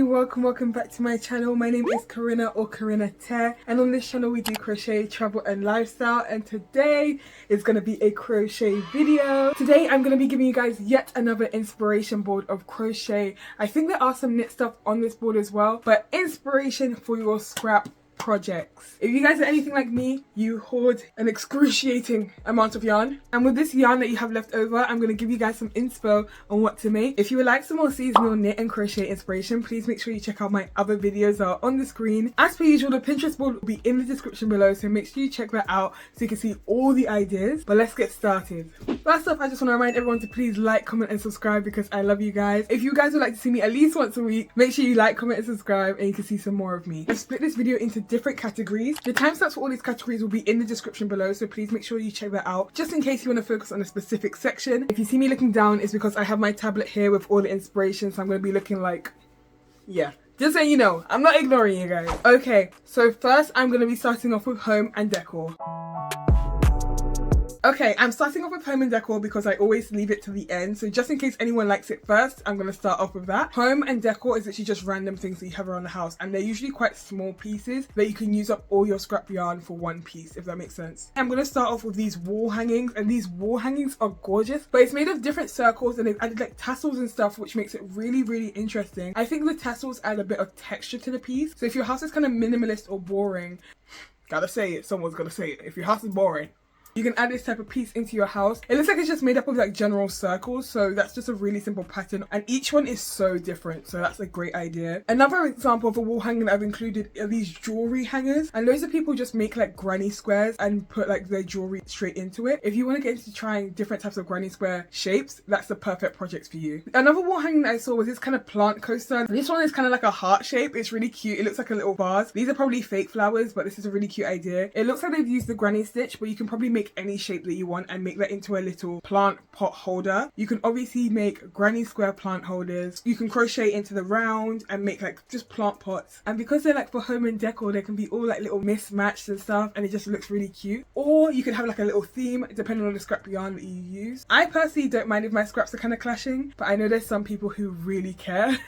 welcome back to my channel. My name is Karina or Karinate, and on this channel we do crochet, travel and lifestyle, and today is going to be a crochet video. Today I'm going to be giving you guys yet another inspiration board of crochet. I think there are some knit stuff on this board as well, but inspiration for your scrap projects. If you guys are anything like me, you hoard an excruciating amount of yarn, and with this yarn that you have left over, I'm going to give you guys some inspo on what to make. If you would like some more seasonal knit and crochet inspiration, please make sure you check out my other videos that are on the screen. As per usual, the Pinterest board will be in the description below, so make sure you check that out so you can see all the ideas. But let's get started. First off, I just want to remind everyone to please like, comment and subscribe because I love you guys. If you guys would like to see me at least once a week, make sure you like, comment and subscribe, and you can see some more of me. I've split this video into different categories. The timestamps for all these categories will be in the description below, so please make sure you check that out just in case you want to focus on a specific section. If you see me looking down, it's because I have my tablet here with all the inspiration, so I'm going to be looking like, yeah, just so you know, I'm not ignoring you guys. Okay, so first I'm going to be starting off with home and decor. Okay, I'm starting off with home and decor because I always leave it to the end. So just in case anyone likes it first, I'm going to start off with that. Home and decor is literally just random things that you have around the house. And they're usually quite small pieces that you can use up all your scrap yarn for one piece, if that makes sense. I'm going to start off with these wall hangings. And these wall hangings are gorgeous. But it's made of different circles and they've added like tassels and stuff, which makes it really, really interesting. I think the tassels add a bit of texture to the piece. So if your house is kind of minimalist or boring, gotta say it, someone's gonna say it. If your house is boring, you can add this type of piece into your house. It looks like it's just made up of like general circles, so that's just a really simple pattern, and each one is so different, so that's a great idea. Another example of a wall hanger that I've included are these jewelry hangers, and loads of people just make like granny squares and put like their jewelry straight into it. If you want to get into trying different types of granny square shapes, that's the perfect project for you. Another wall hanger that I saw was this kind of plant coaster. This one is kind of like a heart shape. It's really cute. It looks like a little vase. These are probably fake flowers, but this is a really cute idea. It looks like they've used the granny stitch, but you can probably make any shape that you want and make that into a little plant pot holder. You can obviously make granny square plant holders. You can crochet into the round and make like just plant pots, and because they're like for home and decor, they can be all like little mismatched and stuff, and it just looks really cute. Or you can have like a little theme depending on the scrap yarn that you use. I personally don't mind if my scraps are kind of clashing, but I know there's some people who really care.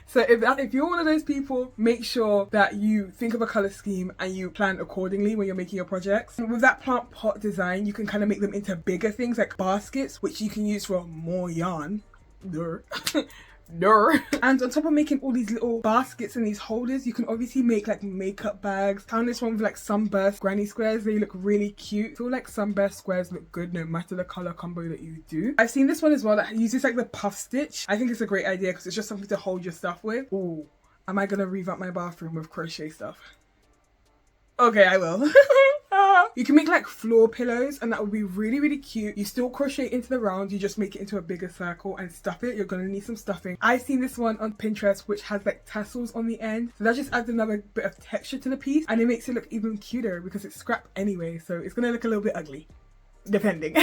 So if you're one of those people, make sure that you think of a color scheme and you plan accordingly when you're making your projects. And with that plant pot design, you can kind of make them into bigger things like baskets, which you can use for more yarn. And on top of making all these little baskets and these holders, you can obviously make like makeup bags. Found this one with like sunburst granny squares. They look really cute. I feel like sunburst squares look good no matter the color combo that you do. I've seen this one as well that uses like the puff stitch. I think it's a great idea because it's just something to hold your stuff with. Ooh, am I gonna revamp my bathroom with crochet stuff? Okay, I will. You can make like floor pillows, and that would be really, really cute. You still crochet into the round, you just make it into a bigger circle and stuff it. You're gonna need some stuffing. I've seen this one on Pinterest which has like tassels on the end, so that just adds another bit of texture to the piece, and it makes it look even cuter because it's scrap anyway, so it's gonna look a little bit ugly. Depending.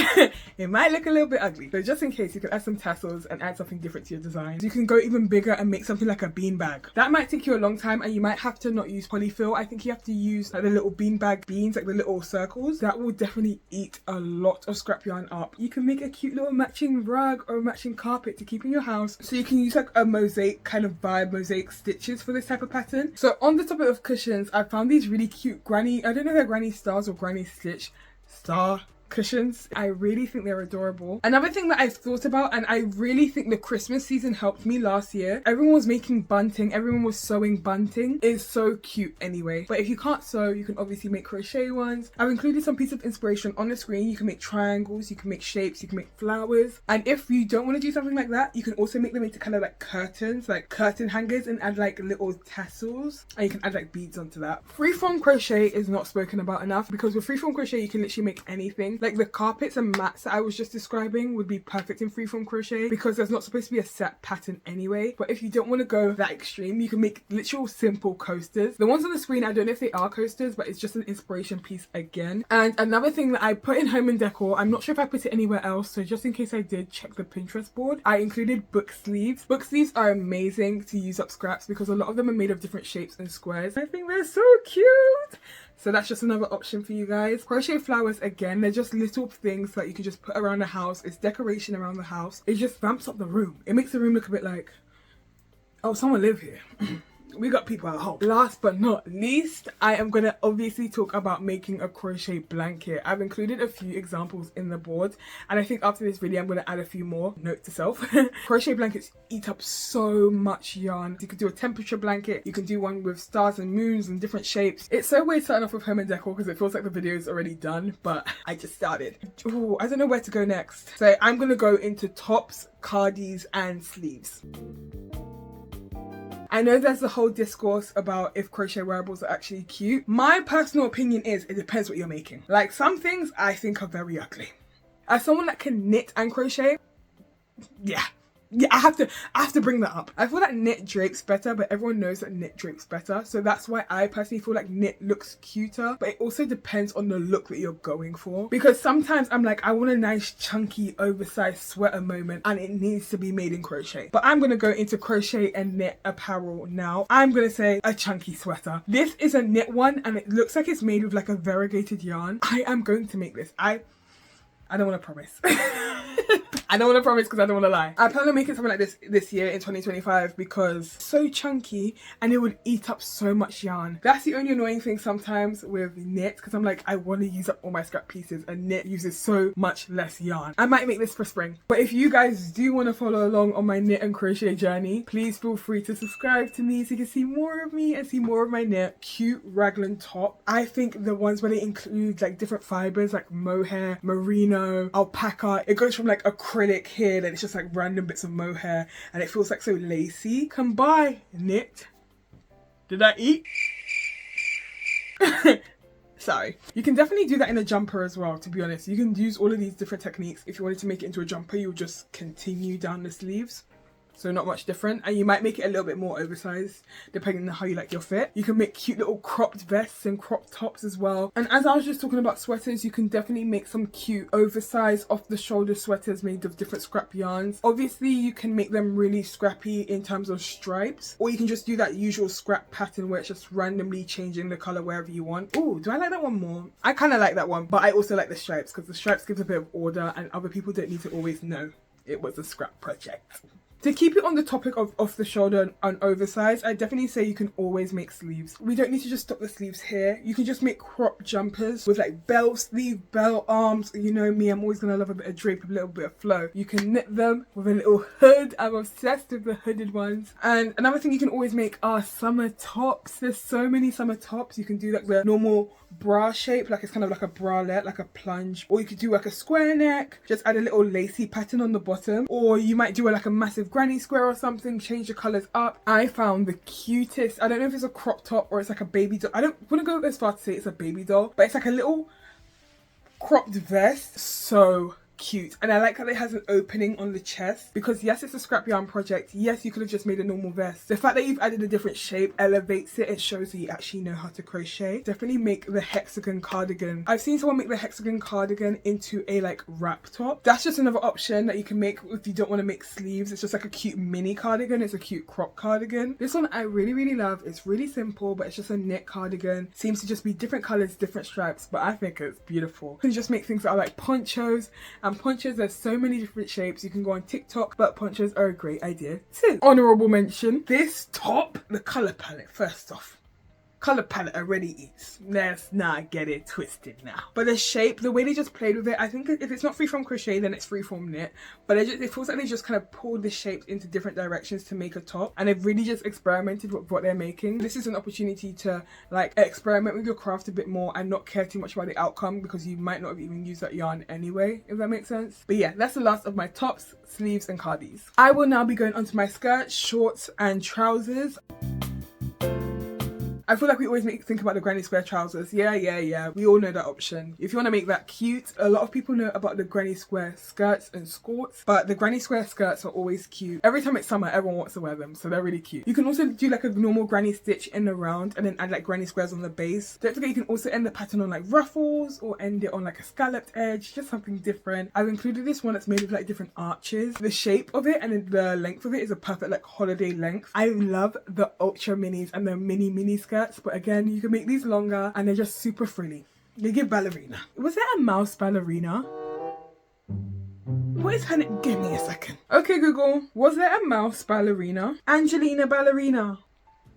It might look a little bit ugly, but just in case, you can add some tassels and add something different to your design. You can go even bigger and make something like a beanbag. That might take you a long time, and you might have to not use polyfill. I think you have to use like the little beanbag beans, like the little circles. That will definitely eat a lot of scrap yarn up. You can make a cute little matching rug or a matching carpet to keep in your house, so you can use like a mosaic kind of vibe, mosaic stitches for this type of pattern. So on the topic of cushions, I found these really cute granny, I don't know if they're granny stars or granny stitch star cushions. I really think they're adorable. Another thing that I've thought about, and I really think the Christmas season helped me last year, everyone was making bunting, everyone was sewing bunting. It's so cute anyway, but if you can't sew, you can obviously make crochet ones. I've included some pieces of inspiration on the screen. You can make triangles, you can make shapes, you can make flowers, and if you don't want to do something like that, you can also make them into kind of like curtains, like curtain hangers, and add like little tassels, and you can add like beads onto that. Freeform crochet is not spoken about enough, because with freeform crochet you can literally make anything. Like the carpets and mats that I was just describing would be perfect in freeform crochet because there's not supposed to be a set pattern anyway. But if you don't want to go that extreme, you can make literal simple coasters. The ones on the screen, I don't know if they are coasters, but it's just an inspiration piece again. And another thing that I put in home and decor, I'm not sure if I put it anywhere else, so just in case I did, check the Pinterest board. I included book sleeves. Book sleeves are amazing to use up scraps because a lot of them are made of different shapes and squares. I think they're so cute. So that's just another option for you guys. Crochet flowers, again, they're just little things that you can just put around the house. It's decoration around the house. It just vamps up the room. It makes the room look a bit like, Oh, someone live here. We got people at home. Last but not least, I am gonna obviously talk about making a crochet blanket. I've included a few examples in the board, and I think after this video I'm gonna add a few more. Note to self. Crochet blankets eat up so much yarn. You could do a temperature blanket, you can do one with stars and moons and different shapes. It's so weird starting off with home and decor because it feels like the video is already done, but I just started. Ooh, I don't know where to go next. So I'm gonna go into tops, cardis and sleeves. I know there's a whole discourse about if crochet wearables are actually cute. My personal opinion is it depends what you're making. Like, some things I think are very ugly. As someone that can knit and crochet, yeah, I have to bring that up. I feel like knit drapes better, but everyone knows that knit drapes better. So that's why I personally feel like knit looks cuter, but it also depends on the look that you're going for. Because sometimes I'm like, I want a nice chunky oversized sweater moment and it needs to be made in crochet. But I'm gonna go into crochet and knit apparel now. I'm gonna say a chunky sweater. This is a knit one and it looks like it's made with like a variegated yarn. I am going to make this. I don't want to promise. I don't want to promise because I don't want to lie. I plan on making something like this year in 2025 because it's so chunky and it would eat up so much yarn. That's the only annoying thing sometimes with knit, because I'm like, I want to use up all my scrap pieces and knit uses so much less yarn. I might make this for spring. But if you guys do want to follow along on my knit and crochet journey, please feel free to subscribe to me so you can see more of me and see more of my knit. Cute raglan top. I think the ones where they include like different fibers like mohair, merino, alpaca. It goes from like acrylic here, then it's just like random bits of mohair and it feels like so lacy. Come by, knit. Did I eat? Sorry. You can definitely do that in a jumper as well, to be honest. You can use all of these different techniques. If you wanted to make it into a jumper, you'll just continue down the sleeves. So not much different, and you might make it a little bit more oversized depending on how you like your fit. You can make cute little cropped vests and cropped tops as well. And as I was just talking about sweaters, you can definitely make some cute oversized off the shoulder sweaters made of different scrap yarns. Obviously you can make them really scrappy in terms of stripes, or you can just do that usual scrap pattern where it's just randomly changing the color wherever you want. Oh, do I like that one more? I kind of like that one, but I also like the stripes because the stripes gives a bit of order and other people don't need to always know it was a scrap project. To keep it on the topic of off the shoulder and oversized, I definitely say you can always make sleeves. We don't need to just stop the sleeves here. You can just make crop jumpers with like bell sleeve, bell arms. You know me, I'm always gonna love a bit of drape, a little bit of flow. You can knit them with a little hood. I'm obsessed with the hooded ones. And another thing you can always make are summer tops. There's so many summer tops. You can do like the normal bra shape, like it's kind of like a bralette, like a plunge, or you could do like a square neck, just add a little lacy pattern on the bottom, or you might do like a massive granny square or something, change the colors up. I found the cutest, I don't know if it's a crop top or it's like a baby doll, I don't want to go as far to say it's a baby doll, but it's like a little cropped vest. So cute, and I like how it has an opening on the chest because yes, it's a scrap yarn project. Yes, you could have just made a normal vest. The fact that you've added a different shape elevates it. It shows that you actually know how to crochet. Definitely make the hexagon cardigan. I've seen someone make the hexagon cardigan into a like wrap top. That's just another option that you can make if you don't want to make sleeves. It's just like a cute mini cardigan. It's a cute crop cardigan. This one I really love. It's really simple, but it's just a knit cardigan. Seems to just be different colors, different stripes, but I think it's beautiful. You can just make things that are like ponchos. And ponchos, there's so many different shapes. You can go on TikTok, but ponchos are a great idea too. Honorable mention, this top, the color palette. First off, color palette already eats. Let's not get it twisted now. But the shape, the way they just played with it, I think if it's not freeform crochet, then it's freeform knit. But it feels like they just kind of pulled the shapes into different directions to make a top. And they've really just experimented with what they're making. This is an opportunity to like experiment with your craft a bit more and not care too much about the outcome because you might not have even used that yarn anyway, if that makes sense. But yeah, that's the last of my tops, sleeves and cardis. I will now be going onto my skirts, shorts and trousers. I feel like we always think about the granny square trousers. Yeah. We all know that option. If you want to make that cute, a lot of people know about the granny square skirts and skirts, but the granny square skirts are always cute. Every time it's summer, everyone wants to wear them, so they're really cute. You can also do like a normal granny stitch in the round and then add like granny squares on the base. Don't forget you can also end the pattern on like ruffles or end it on like a scalloped edge, just something different. I've included this one that's made with like different arches. The shape of it and the length of it is a perfect like holiday length. I love the ultra minis and the mini skirts. But again, you can make these longer and they're just super frilly. They give ballerina. Was there a mouse ballerina? What is her name? Give me a second. Okay, Google. Was there a mouse ballerina? Angelina Ballerina.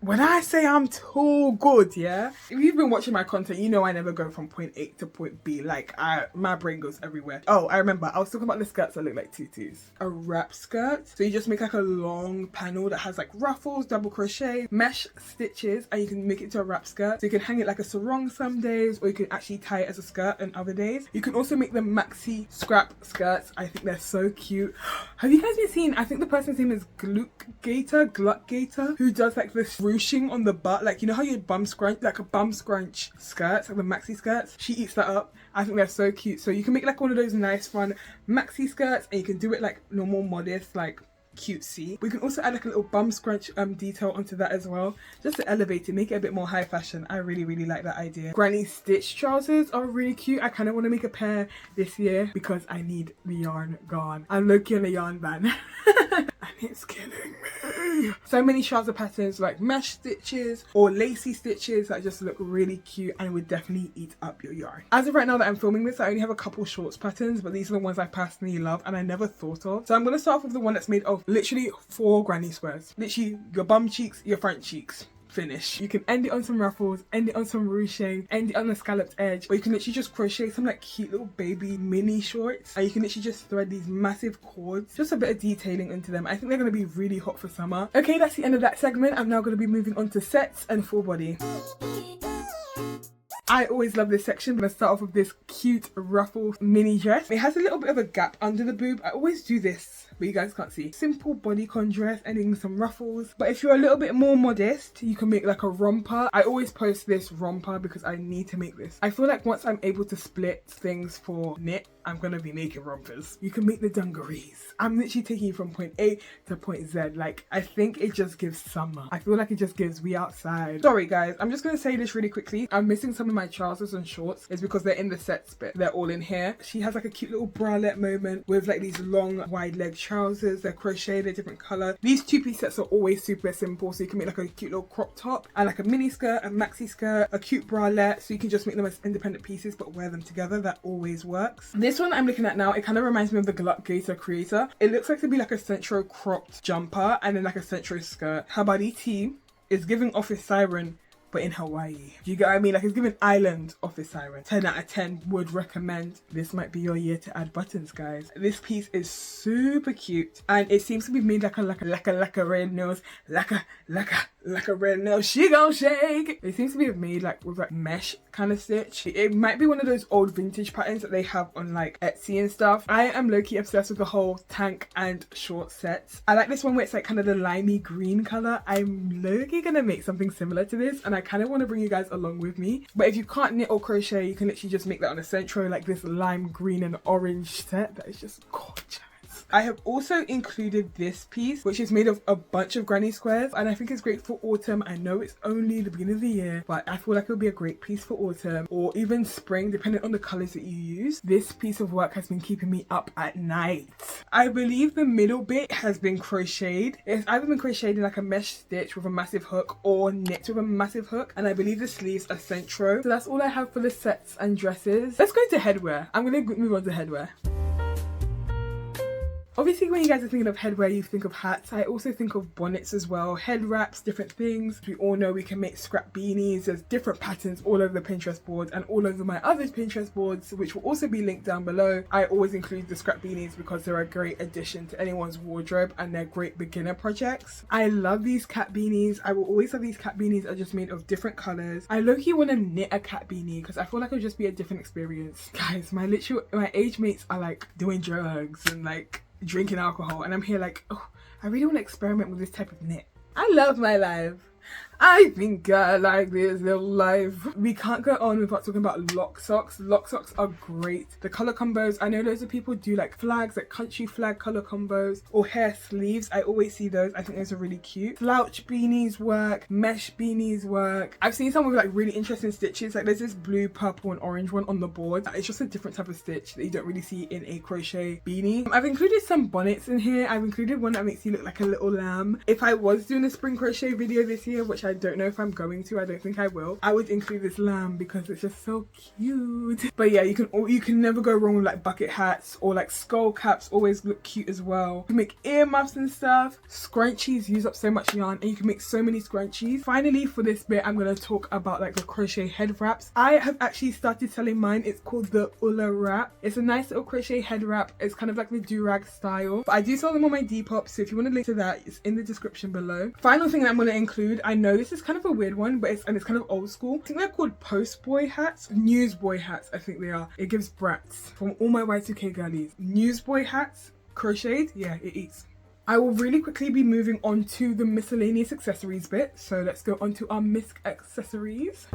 When I say I'm too good, yeah? If you've been watching my content, you know I never go from point A to point B. Like, my brain goes everywhere. Oh, I remember. I was talking about the skirts that look like tutus. A wrap skirt. So you just make like a long panel that has like ruffles, double crochet, mesh stitches, and you can make it to a wrap skirt. So you can hang it like a sarong some days, or you can actually tie it as a skirt on other days. You can also make them maxi scrap skirts. I think they're so cute. Have you guys been seeing, I think the person's name is Glut Gator, who does like this ruching on the butt, like you know how you bum scrunch, like a bum scrunch skirts, like the maxi skirts. She eats that up. I think they're so cute. So you can make like one of those nice fun maxi skirts, and you can do it like normal, modest, like cutesy. We can also add like a little bum scrunch detail onto that as well, just to elevate it, make it a bit more high fashion. I really like that idea. Granny stitch trousers are really cute. I kind of want to make a pair this year because I need the yarn gone. I'm looking at a yarn ban and it's killing me. So many trouser patterns like mesh stitches or lacy stitches that just look really cute and would definitely eat up your yarn. As of right now that I'm filming this, I only have a couple shorts patterns, but these are the ones I personally love and I never thought of. So I'm going to start off with the one that's made of literally 4 granny squares. Literally your bum cheeks, your front cheeks. Finish. You can end it on some ruffles, end it on some ruching, end it on a scalloped edge, or you can literally just crochet some like cute little baby mini shorts, and you can literally just thread these massive cords, just a bit of detailing into them. I think they're going to be really hot for summer. Okay, that's the end of that segment. I'm now going to be moving on to sets and full body. I always love this section. I'm going to start off with this cute ruffle mini dress. It has a little bit of a gap under the boob. I always do this, but you guys can't see. Simple bodycon dress, ending some ruffles. But if you're a little bit more modest, you can make like a romper. I always post this romper because I need to make this. I feel like once I'm able to split things for knit, I'm going to be making rompers. You can make the dungarees. I'm literally taking you from point A to point Z. Like, I think it just gives summer. I feel like it just gives we outside. Sorry guys, I'm just going to say this really quickly. I'm missing some of my trousers and shorts. It's because they're in the sets bit. They're all in here. She has like a cute little bralette moment with like these long wide leg trousers. They're crocheted, they're different color. These 2-piece sets are always super simple. So you can make like a cute little crop top and like a mini skirt, a maxi skirt, a cute bralette. So you can just make them as independent pieces but wear them together. That always works. This one I'm looking at now, it kind of reminds me of the Glut Gator creator. It looks like to be like a centro cropped jumper and then like a centro skirt. Her body tee is giving office siren, but in Hawaii. Do you get what I mean? Like, it's giving island office siren. 10 out of 10 would recommend. This might be your year to add buttons, guys. This piece is super cute and it seems to be made like a red nose, like a red nose. She gon' shake. It seems to be made like with like mesh kind of stitch. It might be one of those old vintage patterns that they have on like Etsy and stuff. I am low-key obsessed with the whole tank and short sets. I like this one where it's like kind of the limey green color. I'm low-key gonna make something similar to this and I kind of want to bring you guys along with me. But if you can't knit or crochet, you can literally just make that on a centro, like this lime green and orange set that is just gorgeous. I have also included this piece, which is made of a bunch of granny squares, and I think it's great for autumn. I know it's only the beginning of the year, but I feel like it'll be a great piece for autumn or even spring, depending on the colors that you use. This piece of work has been keeping me up at night. I believe the middle bit has been crocheted. It's either been crocheted in like a mesh stitch with a massive hook or knit with a massive hook, and I believe the sleeves are centro. So that's all I have for the sets and dresses. Let's go into headwear. I'm gonna move on to headwear. Obviously, when you guys are thinking of headwear, you think of hats. I also think of bonnets as well, head wraps, different things. We all know we can make scrap beanies. There's different patterns all over the Pinterest boards and all over my other Pinterest boards, which will also be linked down below. I always include the scrap beanies because they're a great addition to anyone's wardrobe and they're great beginner projects. I love these cat beanies. I will always have these cat beanies that are just made of different colors. I low-key want to knit a cat beanie because I feel like it'll just be a different experience. Guys, my age mates are like doing drugs and like drinking alcohol and I'm here like, oh, I really want to experiment with this type of knit. I love my life. I think I like this little life. We can't go on without talking about lock socks. Lock socks are great. The color combos, I know loads of people do like flags, like country flag color combos or hair sleeves. I always see those. I think those are really cute. Slouch beanies work, mesh beanies work. I've seen some with like really interesting stitches. Like there's this blue, purple and orange one on the board. It's just a different type of stitch that you don't really see in a crochet beanie. I've included some bonnets in here. I've included one that makes you look like a little lamb. If I was doing a spring crochet video this year, which which I don't know if I'm going to. I don't think I will. I would include this lamb because it's just so cute. But yeah, you can never go wrong with like bucket hats, or like skull caps always look cute as well. You can make earmuffs and stuff. Scrunchies use up so much yarn, and you can make so many scrunchies. Finally, for this bit, I'm going to talk about like the crochet head wraps. I have actually started selling mine. It's called the Ulla wrap. It's a nice little crochet head wrap. It's kind of like the do-rag style, but I do sell them on my Depop, so if you want to link to that, it's in the description below. Final thing that I'm going to include, I know this is kind of a weird one, but it's kind of old school. I think they're called postboy hats, newsboy hats, I think they are. It gives brats from all my Y2K girlies. Newsboy hats, crocheted, yeah, it eats. I will really quickly be moving on to the miscellaneous accessories bit, so let's go on to our misc accessories.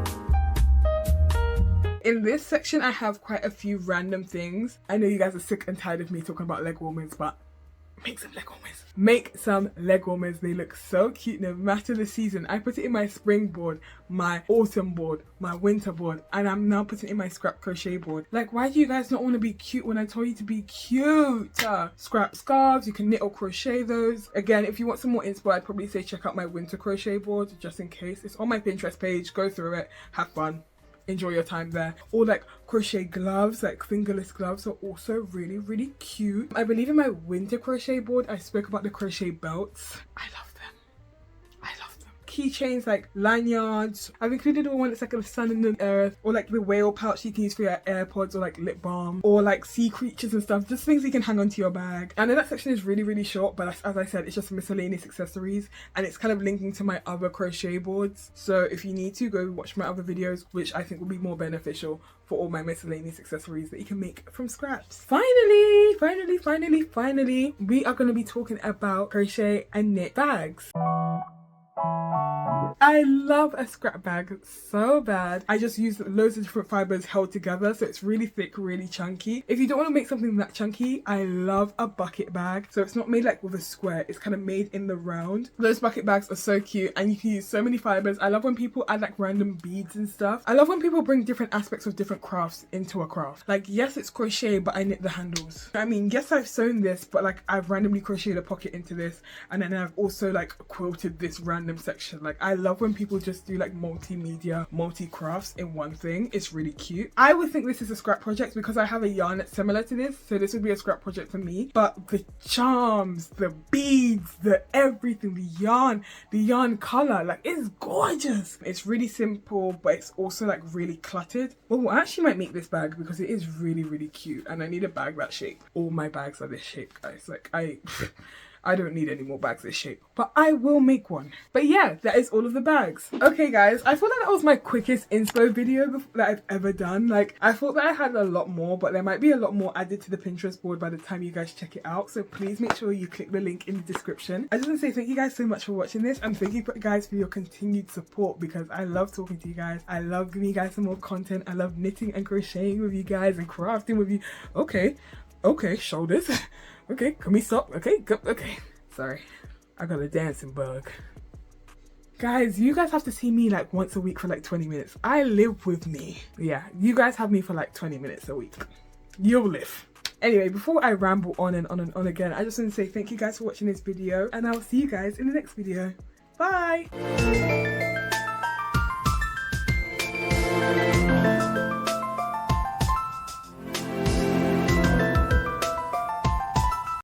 In this section, I have quite a few random things. I know you guys are sick and tired of me talking about leg warmers, but make some leg warmers. Make some leg warmers. They look so cute no matter the season. I put it in my spring board, my autumn board, my winter board, and I'm now putting it in my scrap crochet board. Like, why do you guys not want to be cute when I told you to be cute? Scrap scarves, you can knit or crochet those. Again, if you want some more inspo, I'd probably say check out my winter crochet board just in case. It's on my Pinterest page. Go through it, have fun. Enjoy your time there. Or like crochet gloves, like fingerless gloves, are also really cute. I believe in my winter crochet board I spoke about the crochet belts. I love them. Keychains, like lanyards. I've included the one that's like a sun and the earth, or like the whale pouch you can use for your AirPods, or like lip balm, or like sea creatures and stuff, just things you can hang onto your bag. I know that section is really short, but as I said, it's just miscellaneous accessories, and it's kind of linking to my other crochet boards. So if you need to, go watch my other videos, which I think will be more beneficial for all my miscellaneous accessories that you can make from scraps. Finally, we are going to be talking about crochet and knit bags. I love a scrap bag so bad. I just use loads of different fibers held together, so it's really thick, really chunky. If you don't want to make something that chunky, I love a bucket bag. So it's not made like with a square, it's kind of made in the round. Those bucket bags are so cute, and you can use so many fibers. I love when people add like random beads and stuff. I love when people bring different aspects of different crafts into a craft. Like, yes, it's crochet, but I knit the handles. I mean, yes, I've sewn this, but like I've randomly crocheted a pocket into this, and then I've also like quilted this random section. Like, I love when people just do like multimedia, multi-crafts in one thing. It's really cute. I would think this is a scrap project because I have a yarn that's similar to this, so this would be a scrap project for me. But the charms, the beads, the everything, the yarn color, like, it's gorgeous. It's really simple, but it's also like really cluttered. Well, I actually might make this bag because it is really cute, and I need a bag that shape. All my bags are this shape, guys. Like, I don't need any more bags this shape, but I will make one. But yeah, that is all of the bags. Okay guys, I thought that was my quickest inspo video that I've ever done. Like, I thought that I had a lot more, but there might be a lot more added to the Pinterest board by the time you guys check it out. So please make sure you click the link in the description. I just want to say thank you guys so much for watching this, and thank you guys for your continued support, because I love talking to you guys. I love giving you guys some more content. I love knitting and crocheting with you guys and crafting with you. Okay, shoulders. Okay, can we stop? Okay, go. Okay. Sorry, I got a dancing bug. Guys, you guys have to see me like once a week for like 20 minutes. I live with me. Yeah, you guys have me for like 20 minutes a week. You'll live. Anyway, before I ramble on and on again, I just want to say thank you guys for watching this video, and I'll see you guys in the next video. Bye!